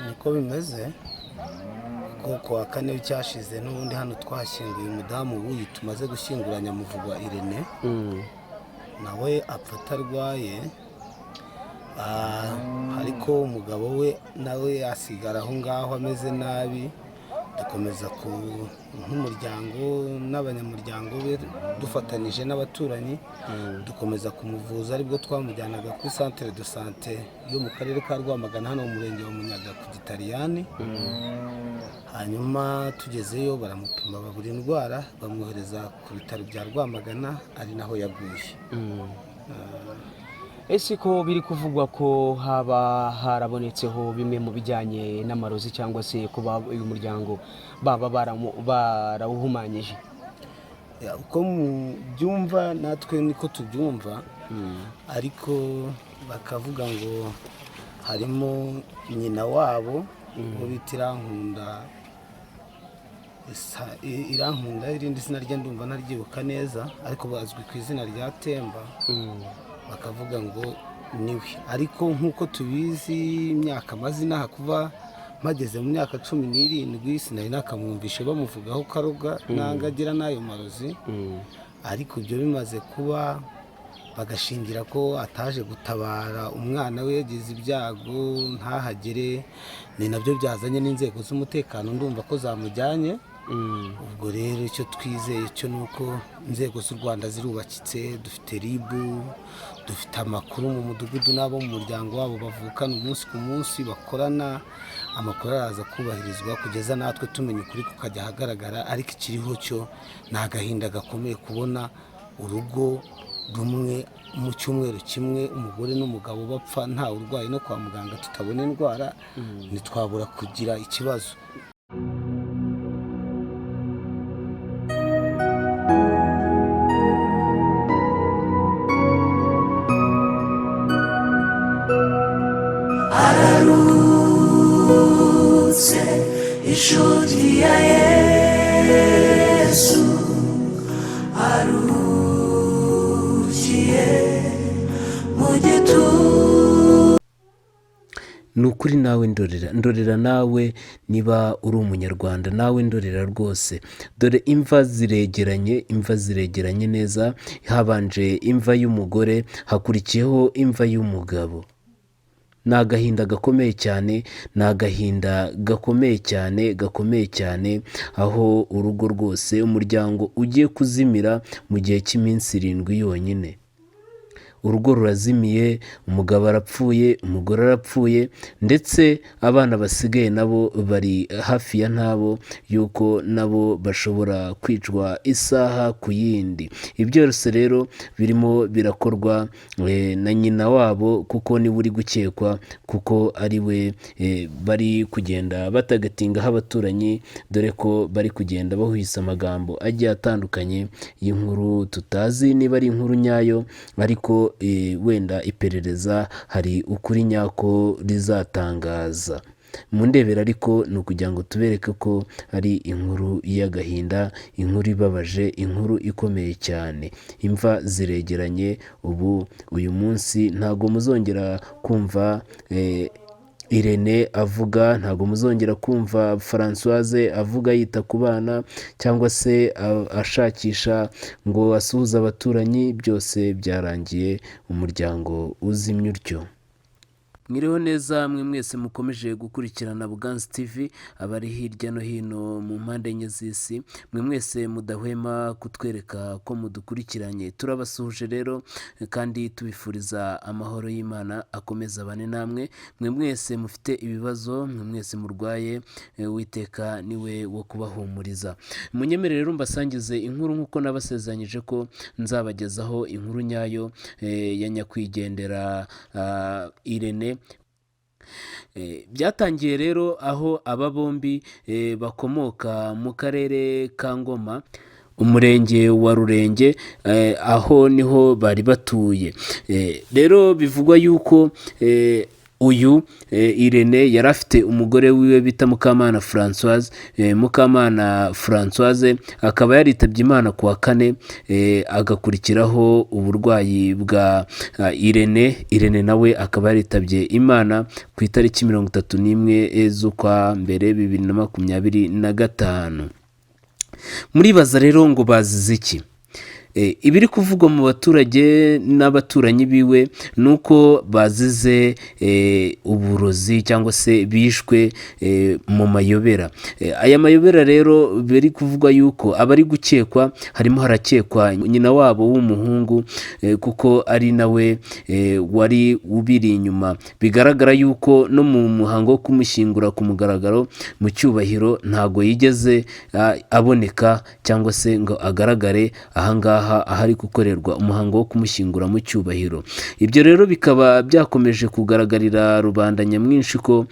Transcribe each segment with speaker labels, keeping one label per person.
Speaker 1: niko bimeze kuko wa kane w'icyashize n'ubundi hano twashyinguye umudamu w'uyu tumaze gushyingura Nyamuvugwa Irene nawe apfa atarwaye, ariko umugabo we nawe asigara aho ngaho ameze nabi. Dukomeza nk'umuryango n'abanyamuryango be dufatanije n'abaturanyi dukomeza kumuvuza, aribwo twamujyanaga kuri centre de santé yo mu karere ka Rwamagana hano mu murenge wa Munyaga ku Gitaliyani. Hanyuma tugezeyo baramupima babura indwara bamwohereza ku bitaro bya Rwamagana ari naho yaguye.
Speaker 2: Ese ko biri kuvugwa ko haba harabonetseho bimwe mu bijyanye n'amarozi cyangwa se kuba uyu muryango baba barawuhumanyije?
Speaker 1: Uko byumva natwe niko tubyumva, ariko bakavuga ngo harimo nyina wabo ngo bita Irankunda, irindi zina rye ndumva naryibuka neza, ariko bazwi ku izina rya Temba. Bakavuga ngo niwe, ariko nk'uko tubizi imyaka amazina kuva mpageze mu myaka 17 sinari nakamwumvishe bamuvugaho karoga nangagira n'ayo marozi. Ariko ibyo bimaze kuba bagashingira ko ataje gutabara umwana we yagize ibyago ntahagere, ni nabyo byazanye n'inzego z'umutekano ndumva ko zamujyanye. Ubwo rero icyo twizeye cyo nuko inzego z'u Rwanda zirubakitse, dufite RIB, dufite amakuru mu mudugudu n'abo mu muryango wabo bavukana umunsi ku munsi bakorana, amakuru araza kubahirizwa kugeza natwe tumenya ukuri kukajya ahagaragara. Ariko ikiriho cyo ni agahinda gakomeye kubona urugo rumwe mu cyumweru kimwe umugore n'umugabo bapfa nta urwaye no kwa muganga tutabona indwara, ntitwabura kugira ikibazo.
Speaker 3: Ararutse inshuti ya Yesu, arukiye mu gituza.
Speaker 4: Nukuri nawe ndorera nawe niba uri umunyarwanda, nawe ndorera rwose. Dore imva ziregeranye neza, habanje imva y'umugore hakurikiyeho imva y'umugabo. Ni agahinda gakomeye cyane, ni agahinda gakomeye cyane, aho urugo rwose umuryango ugiye kuzimira mu gihe cy'iminsi 7 yonyine. Urugo rurazimiye, umugabo arapfuye, umugore arapfuye, ndetse abana basigaye nabo bari hafi ya ntabo yuko nabo bashobora kwicwa isaha ku yindi. Ibyo byose rero birimo birakorwa na nyina wabo, kuko niwe uri gukekwa, kuko ari we bari kugenda batagatingaho abaturanyi, dore ko bari kugenda bahwisa amagambo agiye atandukanye y'inkuru tutazi niba ari inkuru nyayo, ariko wenda iperereza hari ukuri nyako rizatangaza. Mu ndebera ariko ni ukugira ngo tubereke ko ari inkuru y'agahinda, inkuru ibabaje, inkuru ikomeye cyane. Imva ziregeranye, uyu munsi ntago muzongera kumva Irene avuga, ntago muzongera kumva Françoise avuga yita ku bana cyangwa se ashakisha ngo asuhuze abaturanyi. Byose byarangiye umuryango uzimye utyo. Mwiriho neza mwe mwese mukomeje gukurikirana Buganza TV, abari hirya no hino mu mpande enye z'isi, mwe mwese mudahwema kutwereka ko mudukurikiranye. Turabasuhuje rero kandi tubifuriza amahoro y'Imana akomeza abane namwe. Mwe mwese mufite ibibazo, mwe mwese murwaye, Uwiteka niwe wo kubahumuriza. Munyemerere rero mbasangize inkuru nk'uko nabasezeranyije ko nzabagezaho inkuru nyayo ya nyakwigendera Irene. Byatangiye rero aho aba bombi bakomoka mu karere ka Ngoma, umurenge wa Rurenge, aho niho bari batuye. Rero bivugwa yuko uyu Irene yari afite umugore wiwe bita Mukamana Françoise. Mukamana Françoise akaba yaritabye Imana ku wa kane, agakurikiraho uburwayi bwa Irene nawe akaba yaritabye Imana ku itariki 31 z'ukwa mbere 2025. Muribaza rero ngo bazize iki? Ibiri kuvugwa mu baturage n'abaturanyi biwe nuko bazize uburozi cyangwa se bishwe mu mayobera. Aya mayobera rero biri kuvugwa yuko abari gukekwa, harimo harakekwa nyina wabo w'umuhungu, kuko ari nawe wari ubiri inyuma. Bigaragara yuko no mu muhango wo kumushyingura ku mugaragaro mu cyubahiro ntago yigeze aboneka cyangwa se ngo agaragare ahangaha ahari gukorerwa umuhango wo kumushyingura mu cyubahiro. Ibyo rero bikaba byakomeje kugaragarira rubanda nyamwinshi ko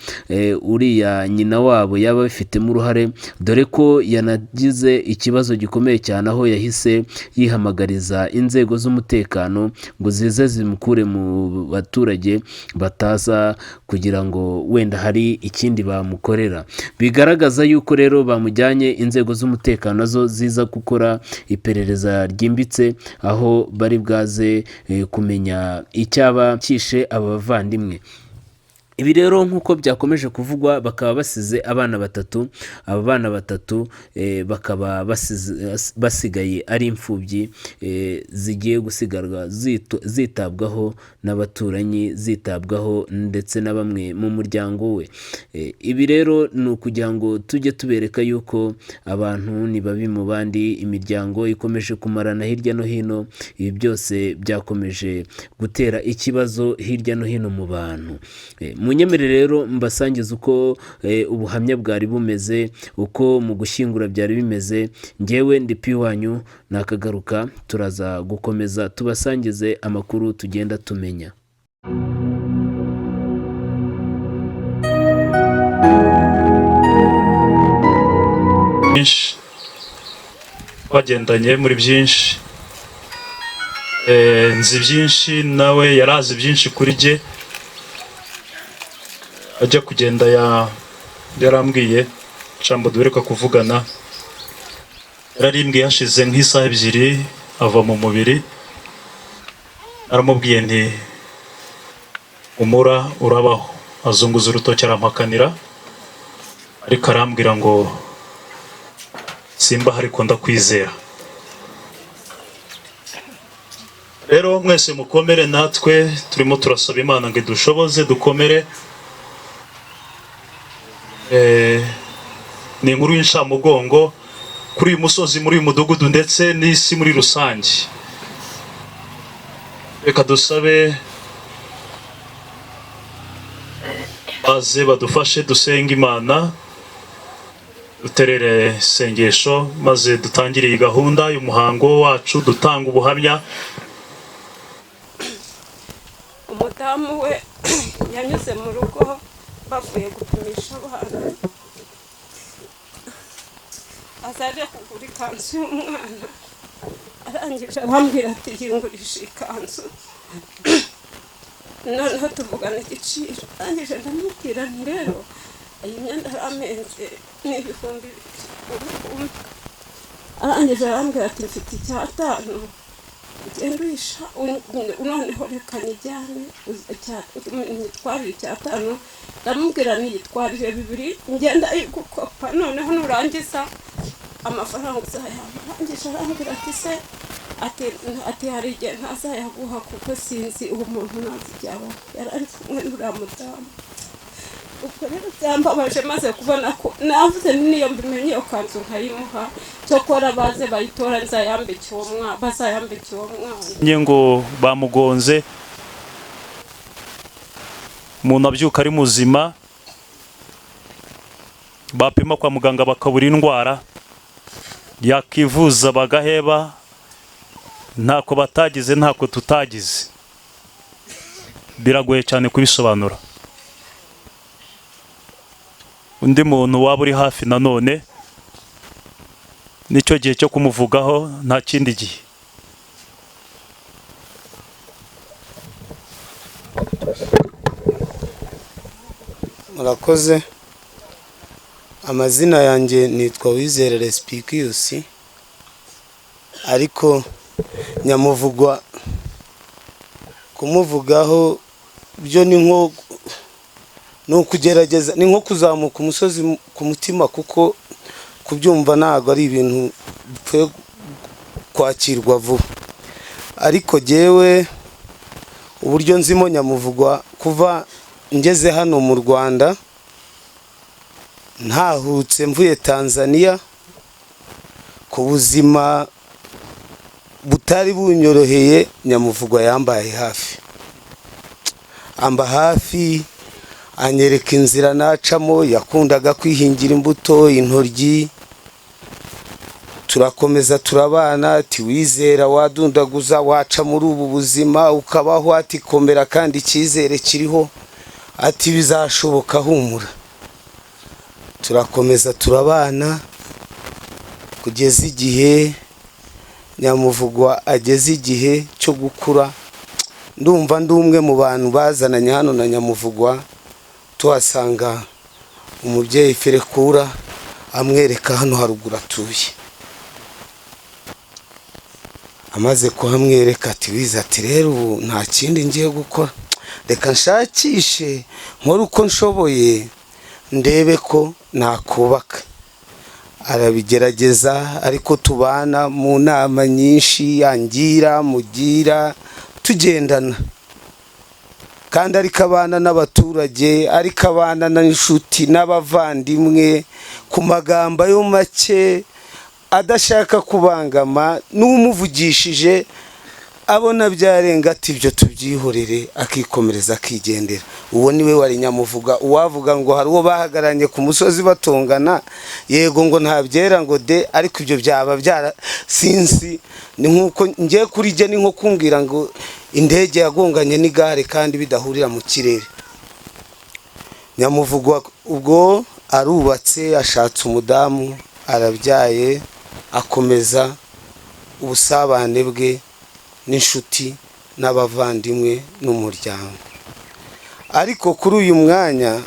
Speaker 4: uriya nyina wabo yaba bifitemo uruhare, dore ko yanagize ikibazo gikomeye cyane aho yahise yihamagariza inzego z'umutekano ngo zize zimukure mu baturage bataza kugira ngo wenda hari ikindi bamukorera. Bigaragaza yuko rero bamujyanye, inzego z'umutekano nazo ziza gukora iperereza ryimbitse aho bari bwaze kumenya icyaba cyishe aba bavandimwe. Ibi rero nk'uko byakomeje kuvugwa, bakaba basize abana batatu. Aba bana batatu bakaba basigaye ari imfubyi, zigiye gusigarwa zitabwaho n'abaturanyi, zitabwaho ndetse na bamwe mu muryango we. Ibi rero ni ukugira ngo tujye tubereka yuko abantu ni babi mu bandi, imiryango ikomeje kumarana hirya no hino. Ibi byose byakomeje gutera ikibazo hirya no hino mu bantu. Munyemere rero mbasangiza uko ubuhamya bwari bumeze, uko mu gushyingura byari bimeze. Njyewe ndi Pi wanyu, nakagaruka turaza gukomeza tubasangize amakuru tugenda tumenya.
Speaker 5: Twagendanye muri byinshi, nzi byinshi, nawe yarazi byinshi kuri jye. Ajya kugenda yarambwiye ijambo duheruka kuvugana, yararimbwiye hashize nk'isaha 2 ava mu mubiri. Naramubwiye nti umura urabaho. Azunguza urutoki arampakanira, ariko arambwira ngo simba ariko ndakwizera. Rero mwese mukomere, natwe turimo turasaba Imana ngo dushoboze dukomere. Ni inkuru y'inshamugongo kuri uyu musozi, muri uyu mudugudu ndetse n'isi muri rusange. Reka dusabe baze badufashe dusenga Imana, duterere isengesho, maze dutangire iyi gahunda y'umuhango wacu, dutanga ubuhamya.
Speaker 6: Umudamu we yanyuze mu rugo bavuye gupimisha abana, azaje kugura ikanzu y'umwana. Arangije arambwira ati yingurisha ikanzu, noneho tuvugana igiciro. Arangije ndamubwira nti rero iyi myenda aramenze ni 2,000. Arangije arambwira ati mfite 5,000 ugenda uyisha, noneho reka nijyane nitwarire 5,000. Ndamubwira niyitwarire 2 ngenda igukopa, noneho nurangiza amafaranga uzayampa. Arangije arambwira ati se ati hari igihe ntazayaguha kuko sinzi uwo muntu nazijyaba. Yari ari kumwe n'uriya mudamu. Ubwo rero byambabaje maze kubona ko navuze niyo mbimenye iyo kanzu nkayimuha, cyokora baze bayitora nzayambike uwo mwana, bazayambike uwo mwana.
Speaker 5: Ngo bamugonze, umuntu abyuka ari muzima, bapima kwa muganga bakabura indwara, yakivuza bagaheba. Ntako batagize, ntako tutagize, biragoye cyane kubisobanura. Undi muntu waba uri hafi nanone, nicyo gihe cyo kumuvugaho, nta kindi gihe.
Speaker 1: murakoze. Amazina yanjye nitwa Wizere Respicius, ariko Nyamuvugwa kumuvugaho byo ni ukugerageza, ni nko kuzamuka umusozi ku mutima, kuko kubyumva ntabwo ari ibintu bipfuye kwakirwa vuba. Ariko jyewe uburyo nzimo Nyamuvugwa kuva ngeze hano mu Rwanda, ntahutse mvuye Tanzania, ku buzima butari bunyoroheye, Nyamuvugwa yambaye hafi, amba hafi, anyereka inzira nacamo. Yakundaga kwihingira imbuto, intoryi, turakomeza turabana. Ati Wizera wadundaguza, waca muri ubu buzima ukabaho, ati komera kandi icyizere kiriho, ati bizashoboka, humura. Turakomeza turabana kugeza igihe Nyamuvugwa ageze igihe cyo gukura. Ndumva ndi umwe mu bantu bazananye hano na Nyamuvugwa, tuhasanga umubyeyi Ferekura amwereka hano haruguru atuye. Amaze kuhamwereka ati Wiza, ati rero ubu nta kindi ngiye gukora, reka nshakishe nkore uko nshoboye ndebe ko nakubaka. Arabigerageza, ariko tubana mu nama nyinshi, yangira mugira, tugendana, kandi ariko abana n'abaturage, ariko abana n'inshuti n'abavandimwe, ku magambo yo make adashaka kubangama. N'umuvugishije abona byarenga, ati ibyo tubyihorere, akikomereza akigendera. Uwo niwe wari Nyamuvugwa. Uwavuga ngo hari uwo bahagaranye ku musozi batongana, yego ngo ntabyera ngo de, ariko ibyo byaba byara sinzi. Ni nkuko ngiye kuri je, ni nko kumbwira ngo indege yagonganye n'igare kandi bidahurira mu kirere. Nyamuvugwa ubwo arubatse, ashatse umudamu, arabyaye, akomeza ubusabane bwe n'inshuti n'abavandimwe n'umuryango. Ariko kuri uyu mwanya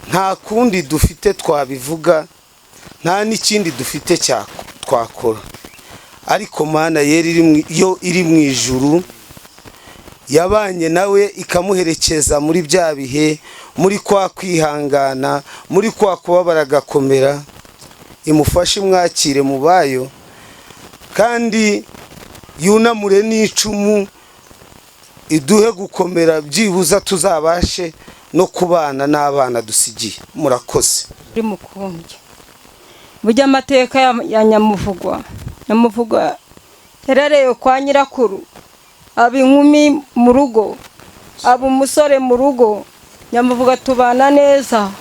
Speaker 1: nta kundi dufite twabivuga, nta n'ikindi dufite twakora. Ariko Mana yo iri mu ijuru yabanye nawe, ikamuherekeza muri bya bihe, muri kwa kwihangana, muri kwa kubabara agakomera. Imufashe, mwakire mu bayo, kandi yunamure n'icumu, iduhe gukomera, byibuza tuzabashe no kubana n'abana dusigiye. Murakoze.
Speaker 6: Mukumbye burya amateka ya Nyamuvugwa. Nyamuvugwa yarareye kwa nyirakuru, aba inkumi mu rugo, aba umusore mu rugo. Nyamuvugwa tubana neza,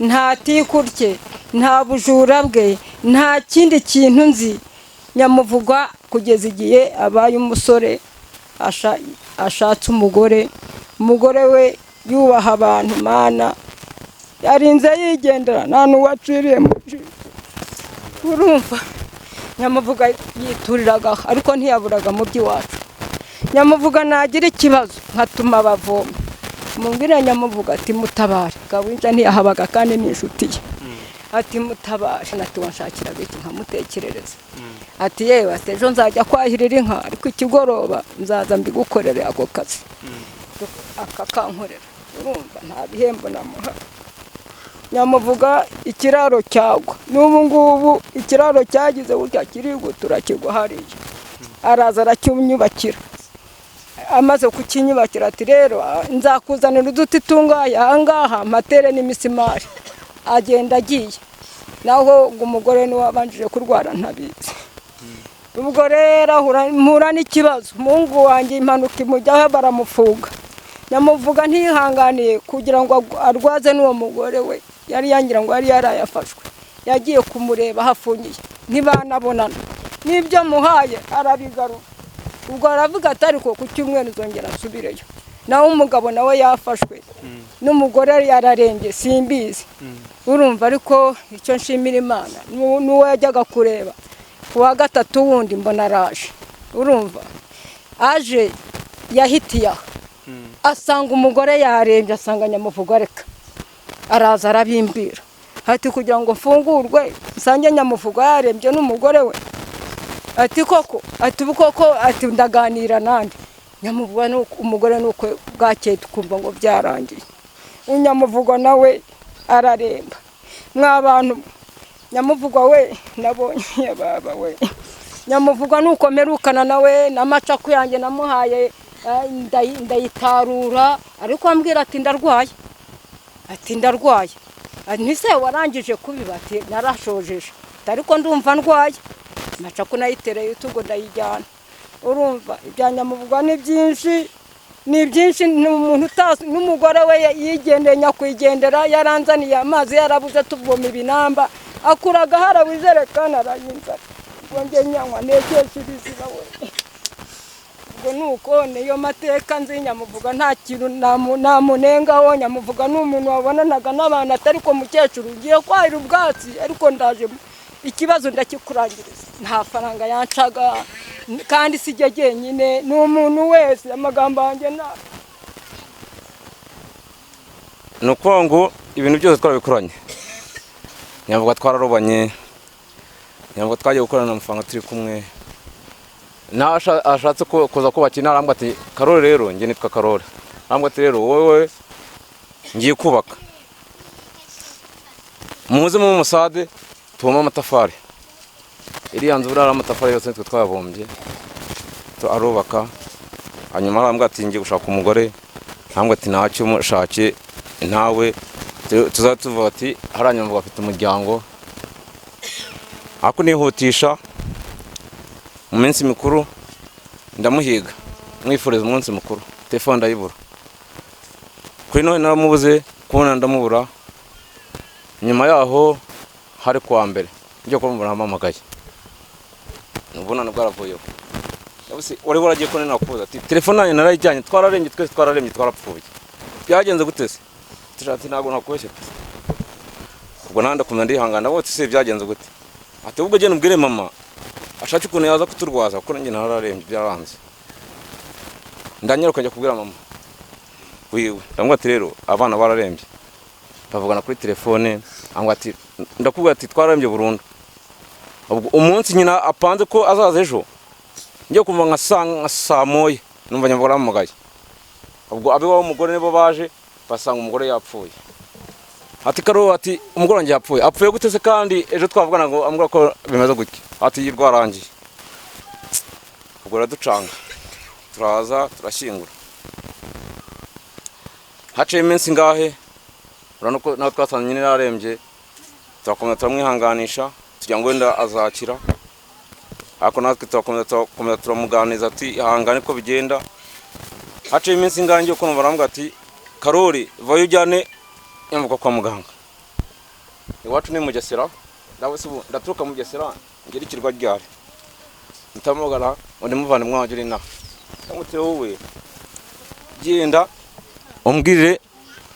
Speaker 6: nta tikurye, nta bujura bwe, nta kindi kintu nzi. Nyamuvugwa kugeza igihe abaye umusore, ashatse umugore we yubaha abantu. Mana yarinze yigendera, nta n'uwaciriye mu jisho. Urumva Nyamuvugwa yituriraga, ariko ntiyaburaga mu by'iwacu. Nyamuvugwa nagira ikibazo nkatuma bavoma, mumbwire Nyamuvugwa ati mutabare. Gawinja ntiyahabaga kandi ni inshuti ye. Ati mutabare, natuwa nshakiraga iki nkamutekerereza. Ati yewe, ati ejo nzajya kwahirira inka, ariko ikigoroba nzaza mbigukorere ako kazi. Akakankorera. Urumva nta bihembo namuha. Nyamuvugwa ikiraro cyagwa, n'ubu ngubu ikiraro cyagize burya kirigutura kigwa hariya. Araza arakinyubakira, amaze kukinyubakira ati rero nzakuzanira uduti tungaye ahangaha matere n'imisimari. Agenda agiye, naho umugore ni wabanjije kurwara ntabizi. Ubwo rero mpura n'ikibazo, umuhungu wanjye impanuka imujyaho baramufunga. Nyamuvugwa ntihanganiye kugira ngo arwaze n'uwo mugore we, yari yangira ngo yari yarayafashwe. Yagiye kumureba hafungiye, ntibanabonana, n'ibyo muhaye arabigaruka. Ubwo aravuga ati ariko ku cyumweru nzongera nsubireyo. Naho umugabo nawe yafashwe, n'umugore yararembye simbizi. Urumva ariko icyo nshimira Imana, n'uwo yajyaga kureba kuwa gatatu wundi mbona araje. Urumva aje yahitiye, asanga umugore yarembye, asanga Nyamuvugwa reka
Speaker 7: araza arabimbwira ati kugira ngo mfungurwe nsange Nyamuvugo yarembye n'umugore we ati koko ati koko ati ndaganira nande Nyamuvugo umugore nuko bwakeye tukumva ngo byarangiye Nyamuvugo nawe araremba mw'abantu Nyamuvugo we nabonye baba we Nyamuvugo nuko merukana nawe n'amacaku yanjye namuhaye ndayitarura ariko ambwira ati ndarwaye ntise warangije kubiba ati narashojeje ariko ndumva ndwaye amacaku nayitereye utugo ndayijyana urumva ibya Nyamuvugo ni byinshi n'umuntu utazi n'umugore we yigendeye nyakwigendera yaranzaniye amazi yarabuze tuvoma ibinamba akuraga harabuzerekana arayinzara ngo nge nyanywa negesha ibiziba we ubwo nuko niyo mateka nzi Nyamuvugo nta kintu namunengaho Nyamuvugo ni umuntu wabonanaga n'abantu atari ko mukecuru ngiye kwahira ubwatsi ariko ndaje ikibazo ndakikurangiriza nta faranga yancaga kandi sijye jyenyine ni umuntu wese amagambo yanjye
Speaker 8: ni ukuvuga ngo ibintu byose twarabikoranye Nyamuvugo twararobanye Nyamuvugo twagiye gukorana amafaranga turi kumwe nawe ashatse kuza kubakina arambwa ati Karori rero njye nitwa Karori arambwa ati rero wowe ngiye kubaka muze mu musade tuboma amatafari iriya nzu burara amatafari yose nitwe twayabombye arubaka hanyuma arambwa ati ngiye gushaka umugore arambwa ati ntacyo mushake ntawe tuzatuvuga ati hariya Nyamuvugo afite umuryango ako nihutisha mu minsi mikuru ndamuhiga mwifuriza umunsi mukuru telefone ndayibura kuri none naramubuze kubona ndamubura nyuma yaho hari kuwa mbere njye kumubura hamamagaye nubona bwaravuyeho wari waragiye ko nakubuza ati telefone yanjye narayijyanye twararembye twese twararembye twarapfuye byagenze gute se ati ntabwo nakubeshye ubwo nanda kumenya ndihangana bose se byagenze gute ati ubwo genda ubwire mama ashaka ukuntu yaza kuturwaza kuko njye nararembye byaranze ndanyaruka njya kubwira mama wiwe ndamubwira ati rero abana bararembye bavugana kuri telefone ambwa ati ndakubwira ati twararembye burundu ubwo umunsi nyina apanze ko azaza ejo njye kumva nka saa moya numva Nyamuvugo aramagaye ubwo abiwaho umugore nibo baje basanga umugore yapfuye ati Karori ati umugore wanjye apfuye gute se kandi ejo twavugana ngo ambwira ko bimeze gutya ati yirwarangiye ubwo raducanga turaza turashyingura haciye iminsi ngahe urabona ko nawe twasanze nyine yararembye turakomeza turamwihanganisha tugira ngo wenda azakira ariko natwe turakomeza turamuganiriza ati ihangane ko bigenda haciye iminsi ngahe ngiye kumva arambwira ati Karori vayo ujyane Nyamuvugo kwa muganga iwacu ni Mugesera nawe se ndaturuka Mugesera ngera ikirwa ryari ntamugara undi muvana mwaje uri na ndamutse wowe genda umbwirire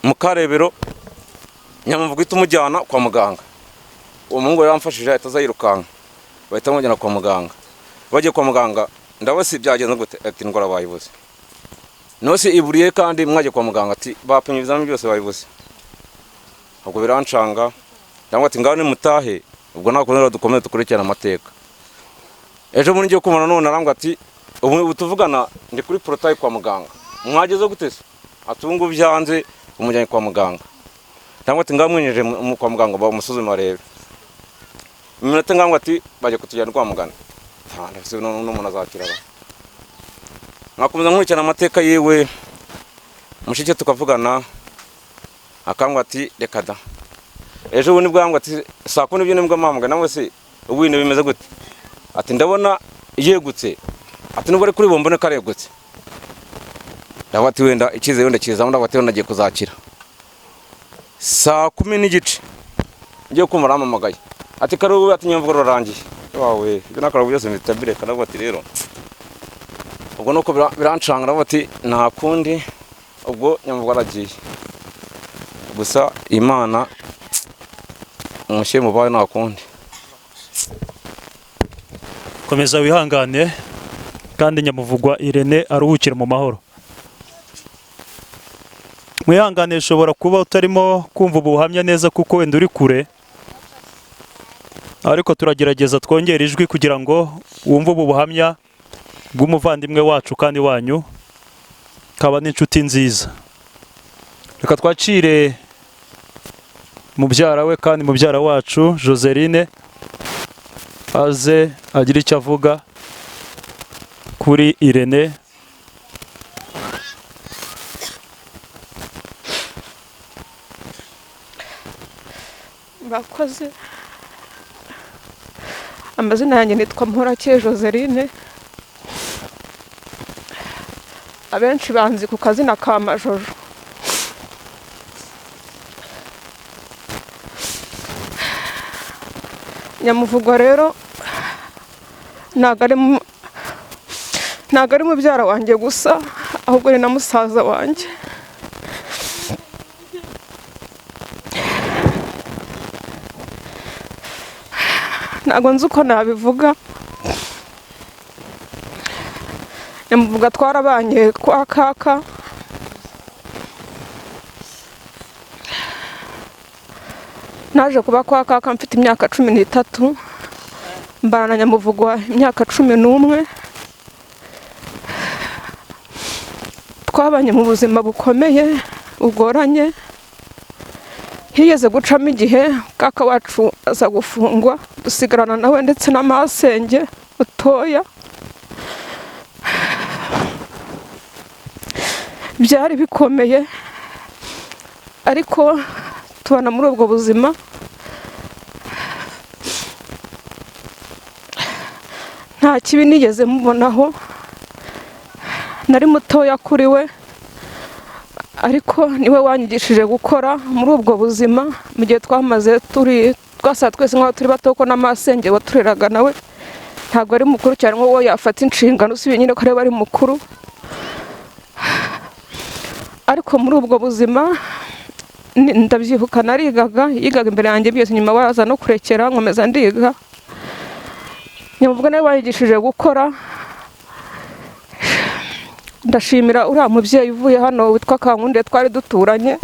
Speaker 8: mu Karebero Nyamuvugo itumujyana kwa muganga uwo mungu yamfashije atazayirukanka bahita mujyana kwa muganga bagiye kwa muganga ndabose byagenze gute ati ndwara bayibuze nose iburiye kandi mwaje kwa muganga ati bapimye ibizami byose bayibuze ubwo birancanga cyangwa ati ngaho ni mutahe ubwo nakonera dukomeye dukurikirana amateka ejo muri ngiye kumana none arambwa ati ubu tuvugana ndi kuri portail kwa muganga mwageze gute se atungu byanze umujyanye kwa muganga cyangwa ati ngaho mwenyeje kwa muganga bamusuzuma rero iminota ngangwa ati baje kutujyana kwa muganga ndafise n'umuntu azakira nakomeza nkurikirana amateka yewe mushike tukavugana akangwa ati reka da ejo bundi bwangwa ati saa 10 n'ibyo nibwo mpamwe nawe se ubwine bimeze gute ati ndabona yegutse ati nubwo ari kuri bombone karegutse ndabati wenda ikize wenda kiza ndabati wenda nagiye kuzakira saa 10 n'igice ngiye kumara amamagaye ati Karori ati Nyamuvugo rarangiye wawe ibyo nakora byose bitabire kanabwo ati rero ubwo nuko birancanga ndabati nta kundi ubwo Nyamuvugo aragiye gusa Imana umushyire mu bawe nta kundi
Speaker 5: komeza wihangane kandi Nyamuvugo Irene aruhukire mu mahoro mwihangane ushobora kuba utarimo kumva ubuhamya neza kuko wenda uri kure, ariko turagerageza twongera ijwi kugira ngo wumve ubu buhamya bw'umuvandimwe wacu kandi wanyu, kaba n'inshuti nziza. Reka twakire mubyara we kandi mubyara wacu Joseline aze agira icyo avuga kuri Irene.
Speaker 6: Bakoze. Amazina yanjye nitwa Mporake Joseline. Abenshi banzi ku kazina ka Majojo. Nyamuvugo rero ntago ari mubyara wanjye gusa, ahubwo ni na musaza wanjye. Ntago nzi uko nabivuga. Nyamuvuga twarabanye kwa kaka. Naje kuba kwa kaka mfite imyaka 13, mbana na Nyamuvugwa imyaka 11. Twabanye mu buzima bukomeye bugoranye. Higeze gucamo igihe kaka wacu aza gufungwa, dusigarana nawe ndetse n'amasenge utoya. Byari bikomeye, ariko tubana muri ubwo buzima. Nta kibi nigeze mubonaho, nari mutoya kuri we, ariko niwe wanyigishije gukora muri ubwo buzima. Mu gihe twamaze twasa twese nk'aho turi bato, ko n'amasenge watureraga nawe ntabwo ari mukuru cyane ngo yafata inshingano, usibye nyine ko ari bari mukuru. Ariko muri ubwo buzima ndabyibuka yigaga imbere yanjye byose, nyuma waza no kurekera nkomeza ndiga. Nyamuvuga nawe wanyigishije gukora. Ndashimira uriya mubyeyi uvuye hano witwa Kankunde, twari duturanye.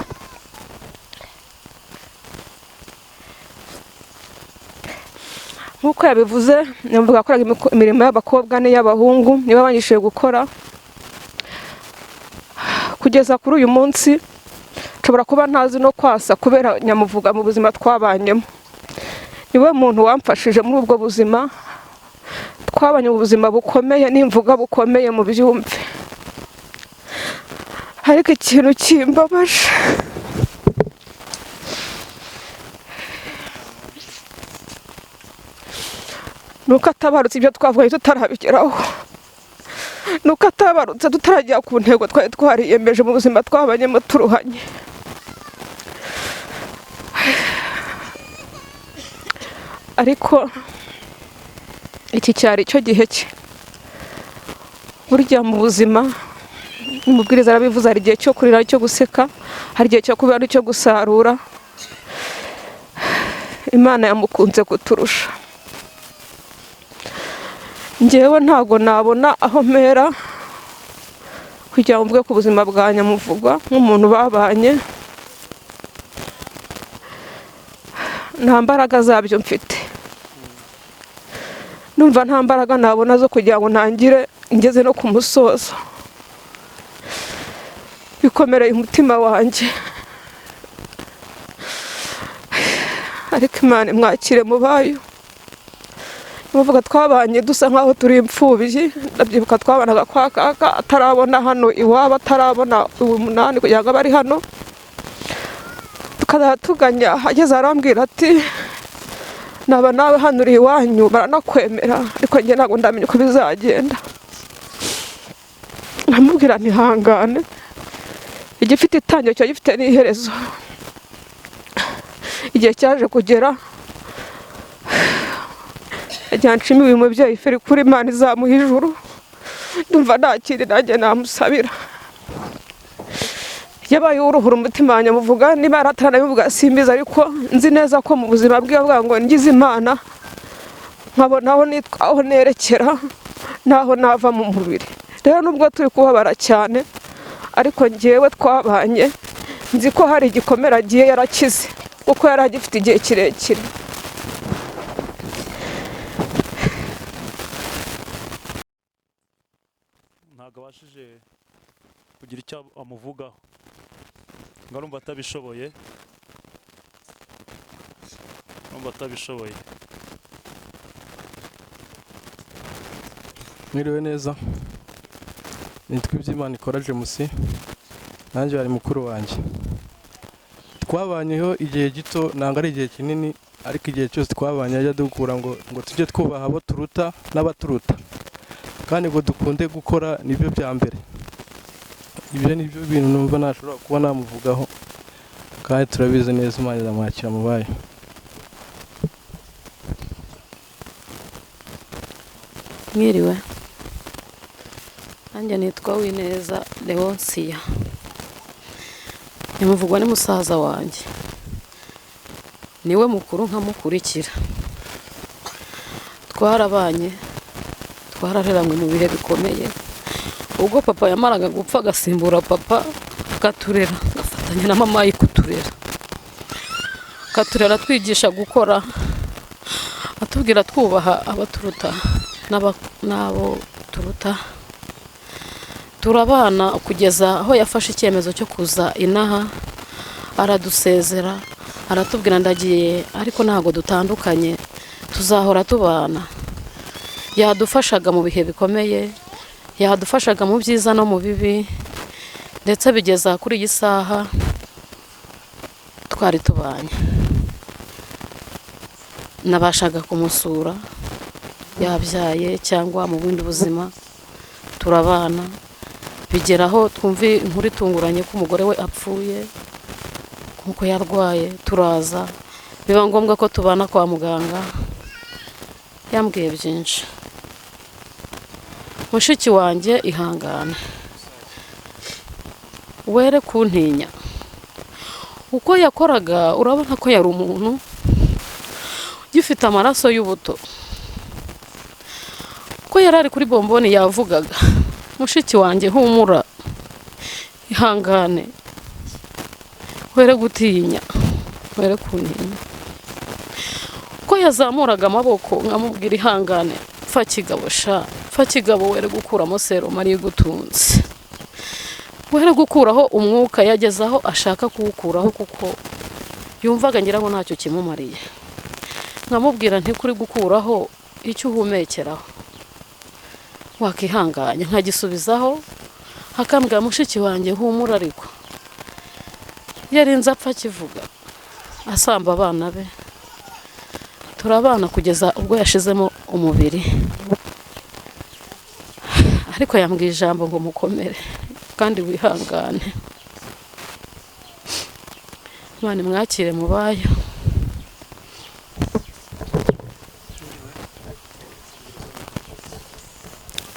Speaker 6: Nkuko yabivuze, Nyamuvuga akoraga imirimo y'abakobwa n'iy'abahungu, niba wanyigishije gukora. Kugeza kuri uyu munsi nshobora kuba ntazi no kwasa kubera Nyamuvuga mu buzima twabanyemo. Niwe muntu wamfashije muri ubwo buzima. Twabanye mu buzima bukomeye, nimvuga bukomeye mu byumve. Ariko ikintu kimbabaje, nuko atabarutse ibyo twavuye tutarabigeraho. Nuko atabarutse tutarajya ku ntego twari twariyemeje mu buzima twabanyemo turuhanye. Ariko iki cyari cyo gihe cye. Burya mu buzima, umubwiriza arabivuze, hari igihe cyo kurira, cyo guseka, hari igihe cyo kubera, cyo gusarura. Imana yamukunze kuturusha. Njyewe ntago nabona aho mpera kugira ngo mvuge ku buzima bwa Nyamuvugwa nk'umuntu babanye. Nta mbaraga zabyo mfite. Numva nta mbaraga nabona zo kugira ngo ntangire ngeze no ku musozo. Bikomereye umutima wanjye. Ariko Imana imwakire mu bayo. Nyamuvuga twabanye dusa nkaho turi imfubyi. Ndabyibuka twabanaga kwa kaka, atarabona hano iwabo, atarabona umunani kugira ngo bari hano. Tukaza tuganya, ageze arambwira ati naba nawe hano uri iwanyu baranakwemera, ariko njye ntabwo ndamenya uko bizagenda. Nkamubwira ntihangane, igifite itangiro cyo gifite n'iherezo. Igihe cyaje kugera, nshimiye uyu mubyeyi feri kuri Imana izamuha ijuru. Ndumva nta kindi nanjye namusabira. Yabaye uruhura umutima wa Nyamuvuga, niba aratanabivuga simbizi, ariko nzi neza ko mu buzima bwe avuga ngo ngize Imana nkabona aho nerekera naho nava mu mubiri. Rero nubwo turi kubabara cyane, ariko njyewe twabanye nzi ko hari igikomere agiye yarakize kuko yari agifite igihe kirekire.
Speaker 5: ntabwo abashije kugira icyo amuvugaho ngo arumva atabishoboye
Speaker 9: Mwiriwe neza, nitwa Ibyimana ikora James, nanjye ari mukuru wanjye. Twabanyeho igihe gito, ntabwo ari igihe kinini, ariko igihe cyose twabanye ajya dukura ngo tujye twubaha abo turuta n'abaturuta, kandi ngo dukunde gukora nibyo bya mbere. Ibyo ni byo bintu numva ntashobora kuba namuvugaho, kandi turabizi neza Imana izamwakira mu bayo.
Speaker 10: Mwiriwe, nanjye nitwa Uwineza Leonsia, nyamuvugwa ni musaza wanjye, niwe mukuru nkamukurikira. Twarabanye, twarareranywe mu bihe bikomeye. Ubwo papa yamaraga gupfa agasimbura papa akaturera, agafatanya na mama ye kuturera, akaturera twigisha gukora, atubwira twubaha abaturuta n'abo turuta. Turabana kugeza aho yafashe icyemezo cyo kuza inaha, aradusezera, aratubwira ndagiye ariko ntabwo dutandukanye, tuzahora tubana. Yadufashaga mu bihe bikomeye, yadufashaga mu byiza no mu bibi, ndetse bigeza kuri iyi saha twari tubanye. Nabashaga kumusura yabyaye cyangwa mu bundi buzima, turabana bigeraho twumva inkuru itunguranye ko umugore we apfuye, nkuko yarwaye. Turaza, biba ngombwa ko tubana kwa muganga. Yambwiye byinshi. Mushiki wanjye ihangane, were kuntinya. Uko yakoraga urabona ko yari umuntu gifite amaraso y'ubuto. Ko yarari kuri bomboni yavugaga, mushiki wanjye humura, ihangane, were gutinya, were kuntinya. Ko yazamuraga amaboko nkamubwira ihangane, pfa kigabo sha, pfa kigabo, were gukuramo serumu ari gutunze, were gukuraho umwuka yagezaho ashaka kuwukuraho kuko yumvaga ngira ngo ntacyo kimumariye. Nkamubwira nti kuri gukuraho icyo uhumekeraho, wakihanganye. Nkagisubizaho, akambwira mushiki wanjye humura, ariko yarinze apfa kivuga, asamba abana be. Turabana kugeza ubwo yashizemo umubiri, ariko yambwiye ijambo ngo mukomere kandi wihangane. Imana imwakire mu bayo.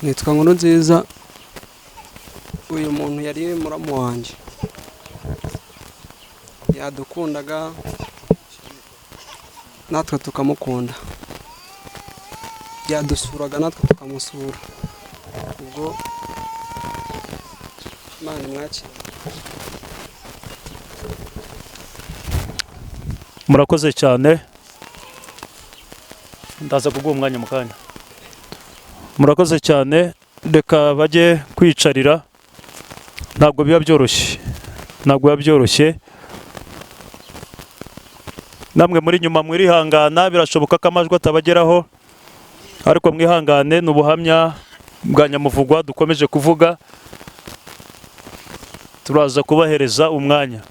Speaker 11: Nitwa Nkurunziza, uyu muntu yari muramu wanjye, yadukundaga natwe tukamukunda, yadusuraga natwe tukamusura. Ubwo Imana imwakire.
Speaker 5: murakoze cyane, ndaza kuguha umwanya mu kanya. Murakoze cyane, reka bajye kwicarira. Ntabwo biba byoroshye, namwe muri nyuma mwirihangana, birashoboka ko amajwi atabageraho, ariko mwihangane. Ni ubuhamya bwa nyamuvugwa dukomeje kuvuga, turaza kubahereza umwanya.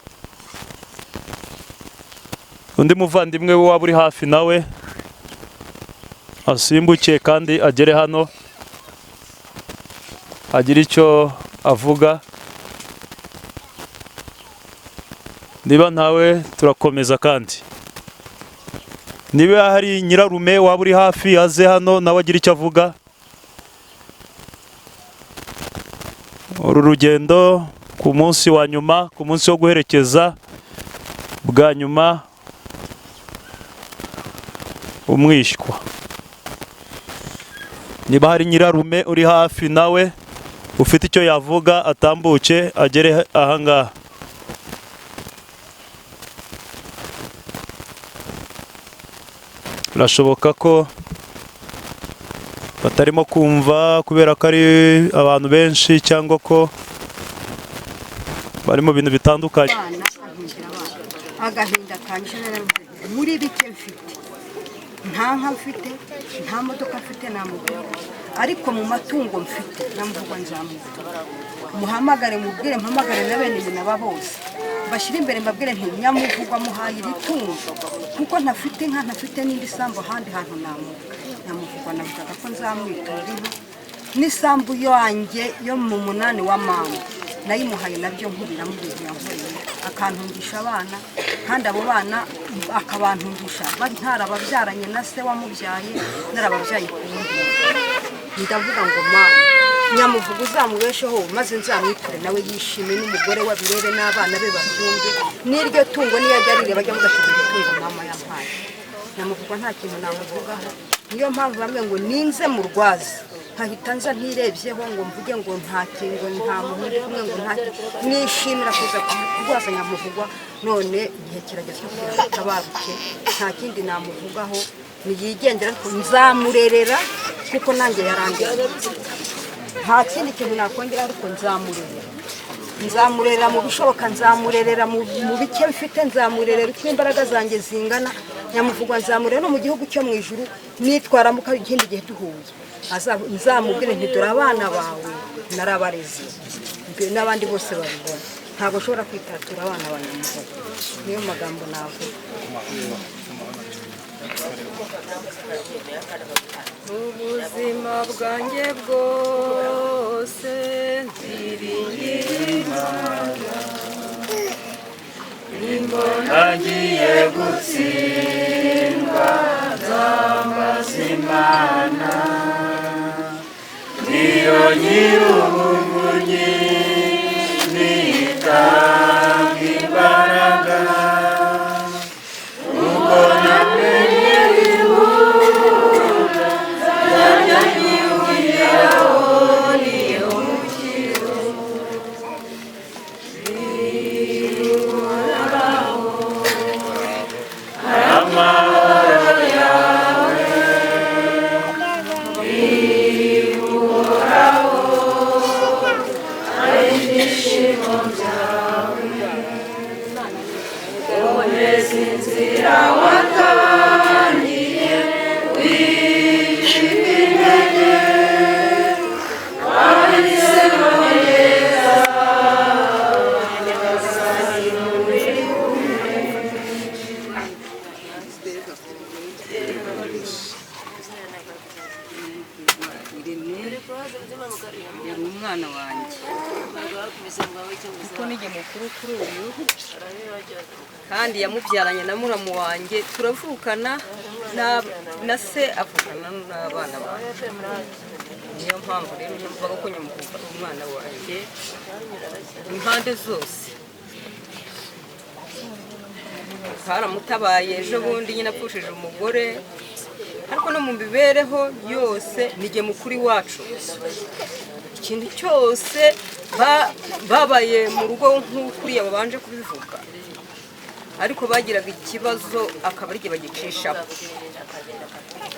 Speaker 5: Undi muvandimwe we waba uri hafi nawe asimbuke kandi agere hano agira icyo avuga. Niba ntawe turakomeza, kandi niba hari nyirarume waba uri hafi aze hano nawe agira icyo avuga. Uru rugendo ku munsi wa nyuma, ku munsi wo guherekeza bwa nyuma umwishywa. Niba hari nyirarume uri hafi nawe ufite icyo yavuga, atambuke agere ahangaha. birashoboka ko batarimo kumva kubera ko ari abantu benshi cyangwa ko bari mu bintu bitandukanye.
Speaker 12: Agahinda kanje muri bike mfite, nta nka mfite, nta modoka mfite, nta mugore, ariko mu matungo mfite namuvuga nzamuta muhamagare mubwire mpamagare na bene nyina bose bashyira imbere mbabwire nti nyamuvugwa muhaye ibitungo kuko ntafite inka, ntafite n'indi sambu ahandi hantu nyamuvugwa navugaga ko nzamwitura inka n'isambu yanjye yo mu munani wa mama nayimuhaye nabyo nkubiramo ibintu yankoreye akantungisha abana kandi abo bana akabantungisha ntarababyaranye na se wamubyaye narababyaye ku wundi ndavuga ngo mama nyamuvuga uzamubesheho maze nzamwiture nawe yishime n'umugore we birebe n'abana be babyumve n'iryo tungo niyajya bajya mugashyigira itungo mama yampaye nyamuvuga nta kintu namuvugaho niyo mpamvu bamwe ngo ninze mu rwazi nkahita nza ntirebyeho ngo mvuge ngo nta kingo nta muntu kumwe ngo nta nishimira kuza kurwaza nyamuvugwa none igihe kirageze kugira ngo atabaruke nta kindi namuvugaho niyigendera ko nzamurerera kuko nanjye yarangiye nta kindi kintu nakongera ariko nzamurerera mu bishoboka nzamurerera mu bike mfite nzamurerera uko imbaraga zanjye zingana nyamuvugwa nzamurera no mu gihugu cyo mu ijuru nitwara mu kindi gihe duhuye nzamubwire nti dore abana bawe narabareze n'abandi bose babibona ntabwo ushobora kwitatura abana ba nyamuvugwa niyo magambo navuga ubuzima bwanjye bwose nziringira imbona ngiye gutsindwa nzambaza Imana niyo nyir'ubuvunyi nitanga imbaraga ubwo namenye ibihunda nzajya nyihugiraho niyo mukiro bihoraho amahoro yawe bihoraho ari ibyishimo byawe komeza inzira watangiye wicika intege wahisemo neza nyagasani muri kumwe yari umwana wanjye kuko nijye mukuru kuri uyu kandi yamubyaranye na muramu wanjye turavukana na se avukana n'abana banjye niyo mpamvu rero numvaga ko nyamuvuga ari umwana wanjye impande zose karamutabaye ejo bundi nyine apfushije umugore ariko no mu mibereho yose nijye mukuru iwacu ikintu cyose babaye mu rugo nk'ukuriya babanje kubivuga ariko bagiraga ikibazo akaba ari igihe bagicishaho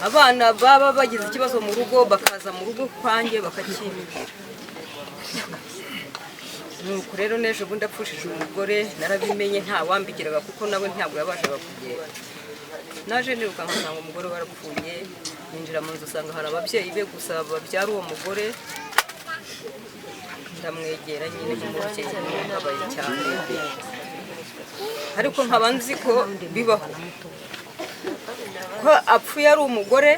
Speaker 12: abana baba bagize ikibazo mu rugo bakaza mu rugo kwanjye bakakimbwira nuko rero n'ejo bundi apfushije umugore narabimenye nta wambigiraga kuko nawe ntabwo yabashaga kugenda naje niruka nkasanga umugore warapfuye ninjira mu nzu usanga hari ababyeyi be gusa babyara uwo mugore ndamwegera nyine nk'umubyeyi n'umubabaye cyane ariko nkaba nzi ko bibaho ko apfuye ari umugore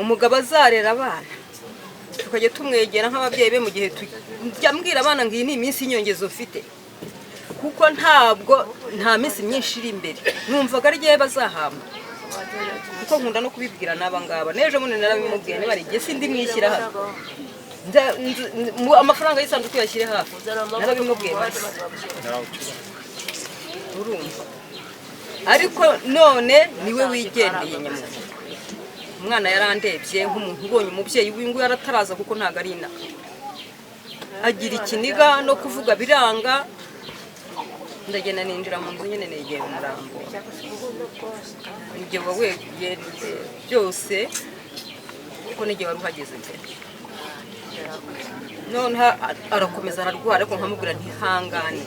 Speaker 12: umugabo azarera abana tukajya tumwegera nk'ababyeyi be mu gihe tujya mbwira abana ngo iyi ni iminsi y'inyongezo mfite kuko nta minsi myinshi iri imbere numvaga ari igihe bazahamba kuko nkunda no kubibwira n'aba ngaba n'ejo bundi narabimubwiye niba ari igihe sindi mwishyira hano amafaranga y'isanduku yashyire hafi narabimubwiye basi urumva ariko none niwe wigendeye nyamuvuga umwana yarandebye nk'umuntu ubonye umubyeyi w'ingu yarataraza kuko ntabwo ari inaha agira ikiniga no kuvuga biranga
Speaker 13: ndagenda ninjira mu nzu nyine negera umurambo ibyo wowe byose kuko n'igihe wari uhageze mbere none arakomeza ararwara ariko nkamubwira ntihangane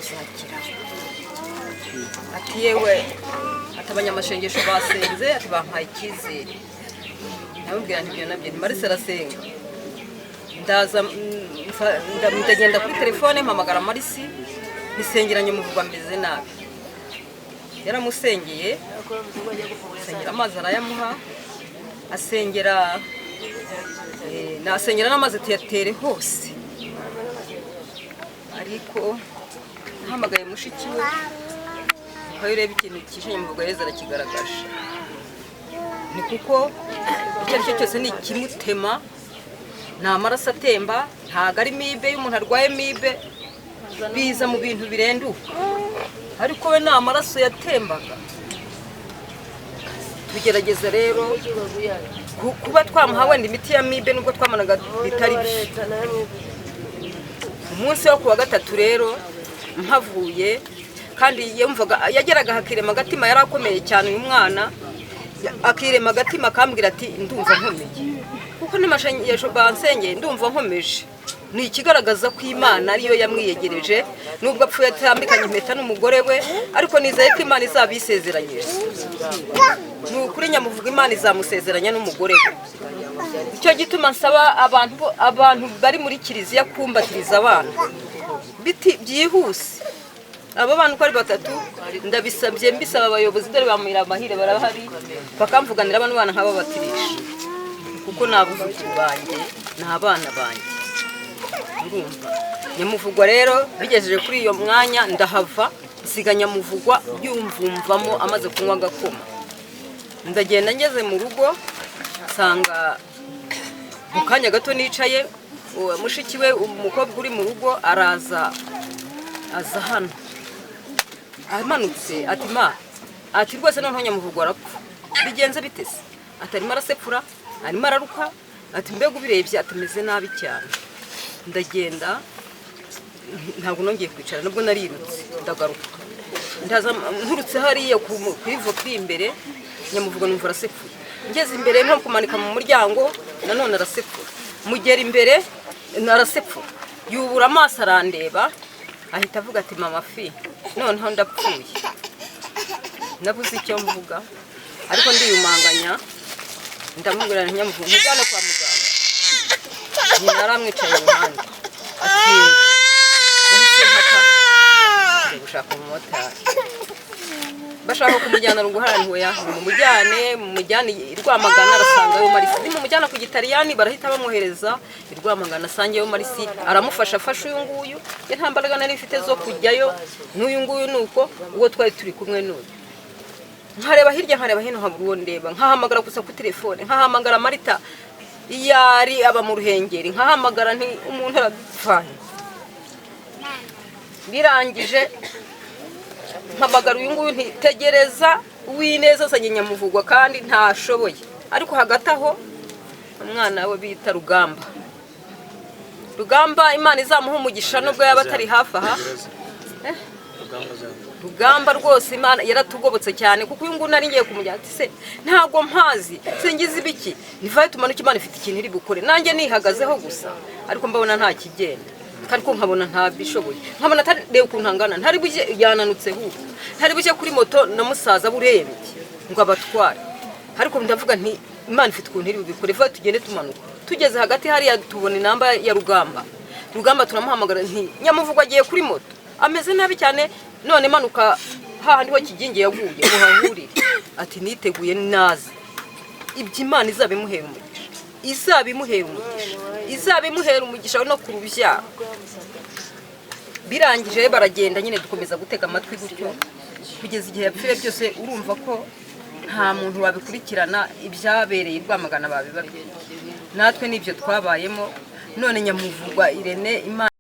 Speaker 13: uzakira ati yewe ati abanyamashengesho basenze ati bampaye icyizere namubwira ntibyo nabyo Marisa arasenga ndagenda kuri telefone mpamagara Marisi nisengeranye muvuga ameze nabi yaramusengeye asengera amazi arayamuha nasengera n'amazi tuyatere hose ariko ntahamagaye mushiki we aho ureba ikintu kishenye muvuga yeza arakigaragaje ni kuko icyo ari cyo cyose ni ikimutema nta maraso atemba ntago ari mibe y'umuntu arwaye mibe biza mu bintu birenduka ariko we nta maraso yatembaga tugerageza rero kuba twamuhawe imiti ya mibe nubwo twamanaga bitari umunsi wo kuwa gatatu rero mpavuye kandi yumvaga yageraga hakirema agatima yari akomeye cyane uyu mwana akirema agatima akambwira ati ndumva nkomeye kuko n'amashengesho bansengeye ndumva nkomeje ni ikigaragaza ko Imana ariyo yamwiyegereje nubwo apfuye atambikanye impeta n'umugore we ariko nizeye ko Imana izabisezeranyije ni ukuri nyamuvuga Imana izamusezeranya n'umugore we icyo gituma nsaba abantu bari muri kiliziya kumbatiriza abana biti byihuse aba bantu ko ari batatu ndabisabye mbisaba abayobozi dore bamira amahire barahari bakamvuganira abantu bana nk'ababatirisha kuko nabuzukuru banjye n'abana banjye urumva nyamuvugwa rero bigejeje kuri iyo mwanya ndahava nsiga nyamuvugwa yumvumvamo amaze kunywa agakoma ndagenda ngeze mu rugo nsanga mu kanya gato nicaye mushiki we umukobwa uri mu rugo aza hano amanutse ati ma ati rwose noneho nyamuvugwa arapfa bigenze bitese atarimo arasepfura arimo araruka ati mbega ubirebye atameze nabi cyane ndagenda ntabwo nongeye kwicara nubwo narirutse ndagaruka ndaza nturutse hariya ku ivo kuri imbere nyamuvuga numva arasepfuye ngeze imbere nko kumanika mu muryango nanone arasepfura mugera imbere narasepfura yubura amaso arandeba ahita avuga ati mama fi noneho ndapfuye nabuze icyo mvuga ariko ndiyumanganya ndamubwira nyamuvuga mujyane kwa muganga nyina aramwicaye iruhande ati ese mpaka gushaka umumotari bashaka kumujyana ruguharanwe ya mumujyane Rwamagana arasangayo Marisi ni mumujyana ku Gitaliyani barahita bamwohereza Rwamagana asangeyo Marisi aramufasha afasha uyu nguyu ye ntambaraga nari mfite zo kujyayo n'uyu nguyu nuko uwo twari turi kumwe n'uyu nkareba hirya nkareba hino habwo ndeba nkahamagara gusa ku telefone nkahamagara Marita yari aba mu Ruhengeri nkahamagara nti umuntu arapfanye birangije mpamagara uyu nguyu ntitegereza uwineza asanye nyamuvugwa kandi ntashoboye ariko hagati aho umwana we bita Rugamba Imana izamuha umugisha nubwo yaba atari hafi aha Rugamba rwose Imana yaratugobotse cyane kuko uyu nguyu nari ngiye kumujyana ati se ntago mpazi sengize ibiki nivaye tumanuka Imana ifite ikintu iri gukore nanjye nihagazeho gusa ariko mbabona nta kigenda ariko nkabona nta bishoboye nkabona atari ukuntu angana ntari buje yananutse huko ntari buje kuri moto na musaza burebe ngo abatware ariko ndavuga nti Imana ifite ukuntu iri bubikore vuba tugende tumanuka tugeze hagati hariya tubona inamba ya Rugamba turamuhamagara nti nyamuvugwa agiye kuri moto ameze nabi cyane none manuka hahandi ho kigingi yaguye muhahuri ati niteguye nazi ibyo Imana izabimuhera umugisha izabimuhera umugisha no kurubyara birangije baragenda nyine dukomeza gutega amatwi gutyo kugeza igihe yapfire byose urumva ko nta muntu wabikurikirana ibyabereye Rwamagana babibabye natwe nibyo twabayemo none nyamuvugwa Irene Imana